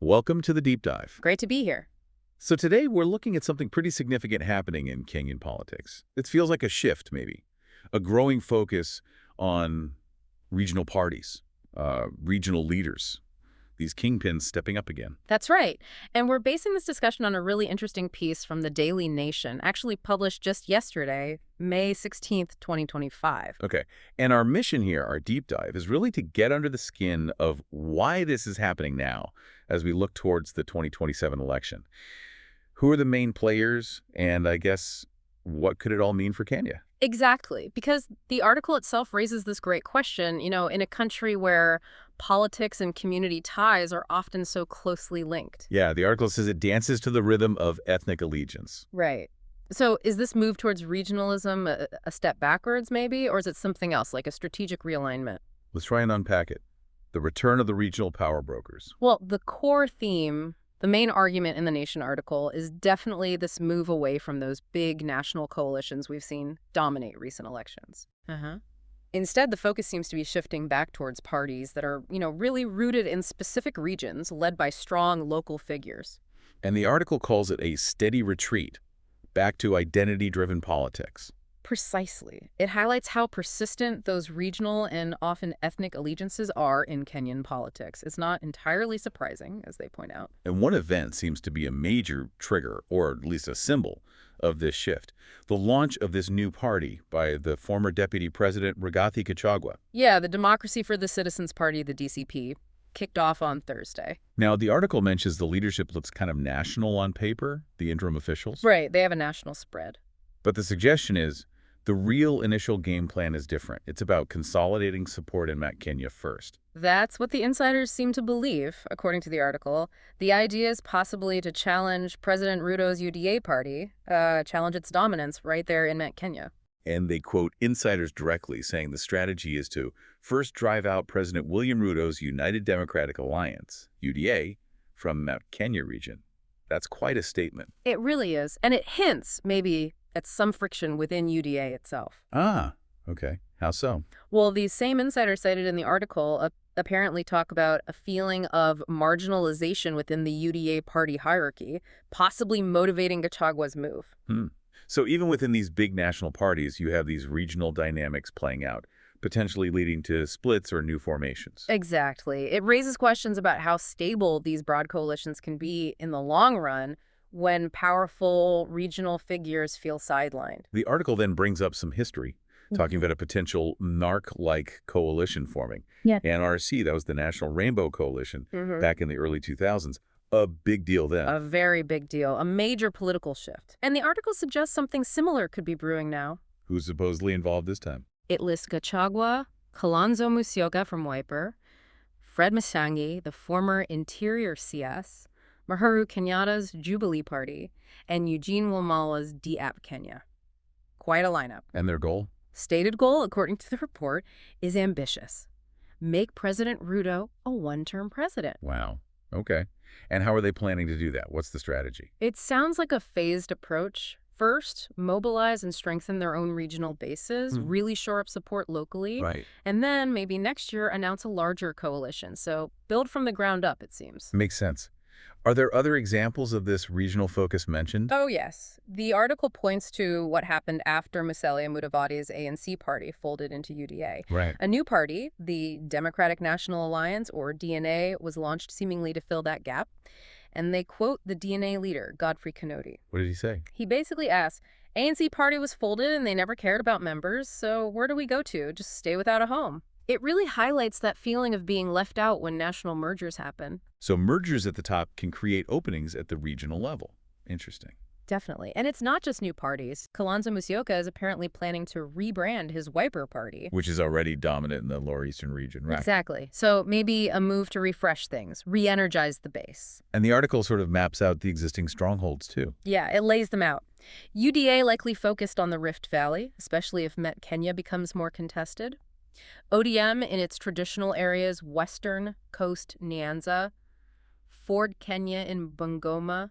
Welcome to the Deep Dive. Great to be here. So today we're looking at something pretty significant happening in Kenyan politics. It feels like a shift, maybe. A growing focus on regional parties, regional leaders, these kingpins stepping up again. That's right. And we're basing this discussion on a really interesting piece from the Daily Nation, actually published just yesterday, May 16th, 2025. Okay. And our mission here, our deep dive, is really to get under the skin of why this is happening now as we look towards the 2027 election. Who are the main players? And I guess, what could it all mean for Kenya? Exactly, because the article itself raises this great question, in a country where politics and community ties are often so closely linked. Yeah, the article says it dances to the rhythm of ethnic allegiance. Right. So is this move towards regionalism a step backwards, maybe? Or is it something else, like a strategic realignment? Let's try and unpack it. The return of the regional power brokers. Well, the core theme, the main argument in the Nation article, is definitely this move away from those big national coalitions we've seen dominate recent elections. Instead, the focus seems to be shifting back towards parties that are, really rooted in specific regions, led by strong local figures. And the article calls it a steady retreat back to identity-driven politics. Precisely. It highlights how persistent those regional and often ethnic allegiances are in Kenyan politics. It's not entirely surprising, as they point out. And one event seems to be a major trigger, or at least a symbol, of this shift. The launch of this new party by the former Deputy President Rigathi Gachagua. Yeah, the Democracy for the Citizens Party, the DCP, kicked off on Thursday. Now, the article mentions the leadership looks kind of national on paper, the interim officials. Right, they have a national spread. But the suggestion is the real initial game plan is different. It's about consolidating support in Kenya first. That's what the insiders seem to believe, according to the article. The idea is possibly to challenge President Ruto's UDA party, challenge its dominance right there in Kenya. And they quote insiders directly, saying the strategy is to first drive out President William Ruto's United Democratic Alliance, UDA, from Mount Kenya region. That's quite a statement. It really is. And it hints, maybe, at some friction within UDA itself. Ah, okay. How so? Well, these same insiders cited in the article apparently talk about a feeling of marginalization within the UDA party hierarchy, possibly motivating Gachagua's move. So even within these big national parties, you have these regional dynamics playing out, potentially leading to splits or new formations. Exactly. It raises questions about how stable these broad coalitions can be in the long run when powerful regional figures feel sidelined. The article then brings up some history, talking about a potential Narc-like coalition forming. Yeah. NRC, that was the National Rainbow Coalition back in the early 2000s. A big deal then. A very big deal. A major political shift. And the article suggests something similar could be brewing now. Who's supposedly involved this time? It lists Gachagua, Kalonzo Musyoka from Wiper, Fred Matiang'i, the former Interior CS, Uhuru Kenyatta's Jubilee Party, and Eugene Wamalwa's DAP Kenya. Quite a lineup. And their goal? Stated goal, according to the report, is ambitious. Make President Ruto a one-term president. Wow. Okay. And how are they planning to do that? What's the strategy? It sounds like a phased approach. First, mobilize and strengthen their own regional bases, really shore up support locally. Right. And then maybe next year announce a larger coalition. So build from the ground up, it seems. Makes sense. Are there other examples of this regional focus mentioned? Oh, yes. The article points to what happened after Musalia Mudavadi's ANC party folded into UDA. Right. A new party, the Democratic National Alliance, or DNA, was launched seemingly to fill that gap. And they quote the DNA leader, Godfrey Kanoti. What did he say? He basically asked, ANC party was folded and they never cared about members, so where do we go to? Just stay without a home. It really highlights that feeling of being left out when national mergers happen. So mergers at the top can create openings at the regional level. Interesting. Definitely. And it's not just new parties. Kalonzo Musyoka is apparently planning to rebrand his Wiper party. Which is already dominant in the lower eastern region, right? Exactly. So maybe a move to refresh things, re-energize the base. And the article sort of maps out the existing strongholds, too. Yeah, it lays them out. UDA likely focused on the Rift Valley, especially if Kenya becomes more contested. ODM in its traditional areas, Western Coast Nyanza, Ford Kenya in Bungoma,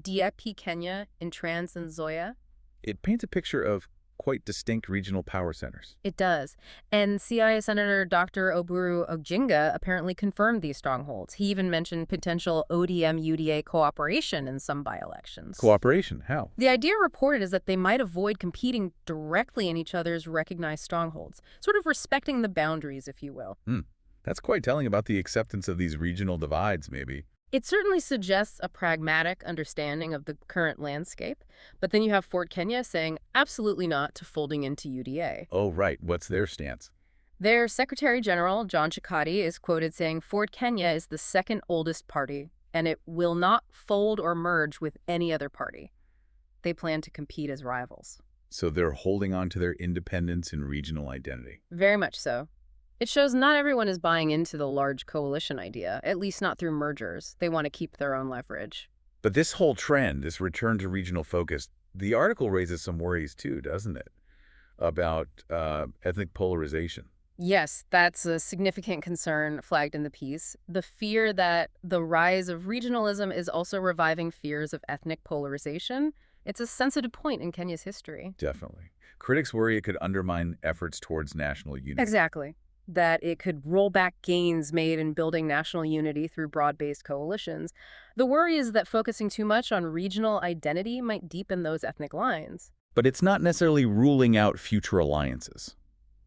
DAP Kenya in Trans Nzoia. It paints a picture of quite distinct regional power centers. It does. And CIA Senator Dr. Oburu Ojinga apparently confirmed these strongholds. He even mentioned potential ODM-UDA cooperation in some by-elections. Cooperation? How? The idea reported is that they might avoid competing directly in each other's recognized strongholds, sort of respecting the boundaries, if you will. That's quite telling about the acceptance of these regional divides, maybe. It certainly suggests a pragmatic understanding of the current landscape, but then you have Fort Kenya saying absolutely not to folding into UDA. Oh, right. What's their stance? Their Secretary General, John Chikati, is quoted saying Fort Kenya is the second oldest party, and it will not fold or merge with any other party. They plan to compete as rivals. So they're holding on to their independence and regional identity. Very much so. It shows not everyone is buying into the large coalition idea, at least not through mergers. They want to keep their own leverage. But this whole trend, this return to regional focus, the article raises some worries too, doesn't it? About ethnic polarization. Yes, that's a significant concern flagged in the piece. The fear that the rise of regionalism is also reviving fears of ethnic polarization. It's a sensitive point in Kenya's history. Definitely. Critics worry it could undermine efforts towards national unity. Exactly. That it could roll back gains made in building national unity through broad-based coalitions. The worry is that focusing too much on regional identity might deepen those ethnic lines. But it's not necessarily ruling out future alliances.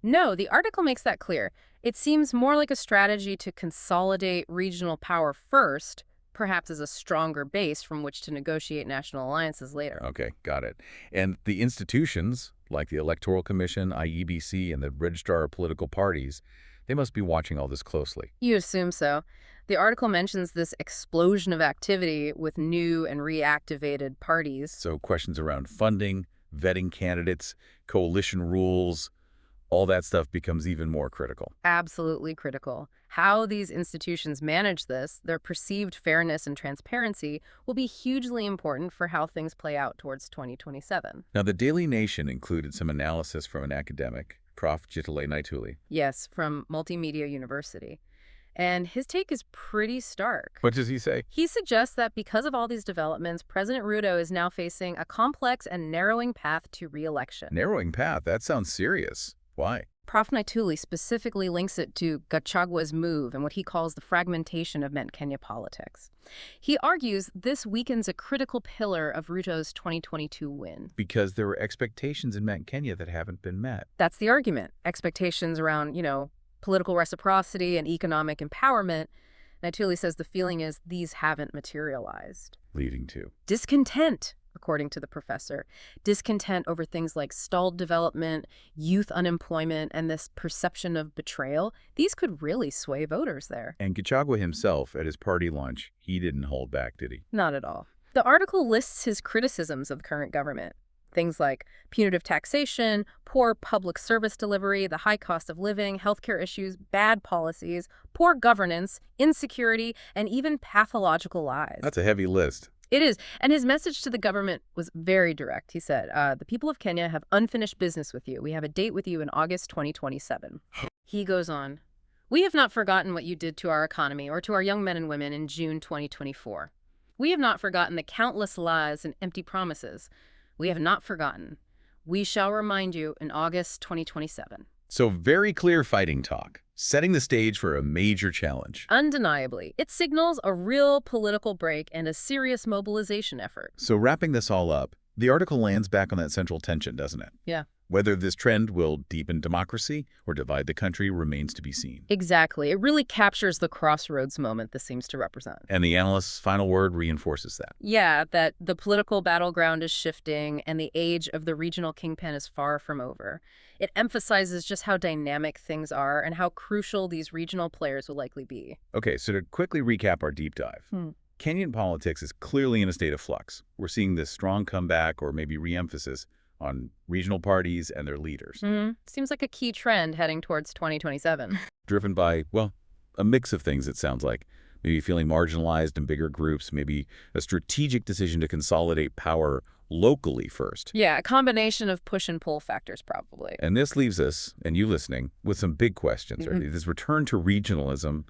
No, the article makes that clear. It seems more like a strategy to consolidate regional power first, perhaps as a stronger base from which to negotiate national alliances later. Okay, got it. And the institutions, like the Electoral Commission, IEBC, and the Registrar of Political Parties, they must be watching all this closely. You assume so. The article mentions this explosion of activity with new and reactivated parties. So questions around funding, vetting candidates, coalition rules, all that stuff becomes even more critical. Absolutely critical. How these institutions manage this, their perceived fairness and transparency, will be hugely important for how things play out towards 2027. Now, the Daily Nation included some analysis from an academic, Prof. Jitale Naituli. Yes, from Multimedia University. And his take is pretty stark. What does he say? He suggests that because of all these developments, President Ruto is now facing a complex and narrowing path to re-election. Narrowing path? That sounds serious. Why? Prof. Naituli specifically links it to Gachagua's move and what he calls the fragmentation of Kenya politics. He argues this weakens a critical pillar of Ruto's 2022 win. Because there were expectations in Kenya that haven't been met. That's the argument. Expectations around, political reciprocity and economic empowerment. Naituli says the feeling is these haven't materialized. Leading to discontent, according to the professor. Discontent over things like stalled development, youth unemployment, and this perception of betrayal. These could really sway voters there. And Gachagua himself, at his party lunch, he didn't hold back, did he? Not at all. The article lists his criticisms of the current government. Things like punitive taxation, poor public service delivery, the high cost of living, healthcare issues, bad policies, poor governance, insecurity, and even pathological lies. That's a heavy list. It is. And his message to the government was very direct. He said, the people of Kenya have unfinished business with you. We have a date with you in August 2027. He goes on, we have not forgotten what you did to our economy or to our young men and women in June 2024. We have not forgotten the countless lies and empty promises. We have not forgotten. We shall remind you in August 2027. So very clear fighting talk, setting the stage for a major challenge. Undeniably, it signals a real political break and a serious mobilization effort. So wrapping this all up, the article lands back on that central tension, doesn't it? Yeah. Whether this trend will deepen democracy or divide the country remains to be seen. Exactly. It really captures the crossroads moment this seems to represent. And the analyst's final word reinforces that. Yeah, that the political battleground is shifting and the age of the regional kingpin is far from over. It emphasizes just how dynamic things are and how crucial these regional players will likely be. Okay, so to quickly recap our deep dive. Kenyan politics is clearly in a state of flux. We're seeing this strong comeback or maybe re-emphasis on regional parties and their leaders. Seems like a key trend heading towards 2027. Driven by, well, a mix of things, it sounds like. Maybe feeling marginalized in bigger groups, maybe a strategic decision to consolidate power locally first. Yeah, a combination of push and pull factors, probably. And this leaves us, and you listening, with some big questions. Right? This return to regionalism,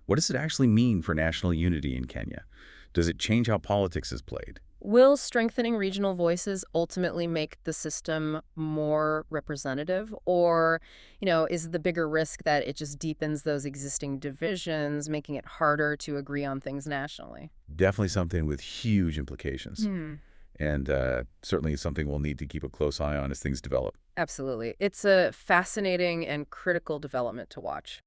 what does it actually mean for national unity in Kenya? Does it change how politics is played? Will strengthening regional voices ultimately make the system more representative? Or, is the bigger risk that it just deepens those existing divisions, making it harder to agree on things nationally? Definitely something with huge implications. Hmm. And certainly something we'll need to keep a close eye on as things develop. Absolutely. It's a fascinating and critical development to watch.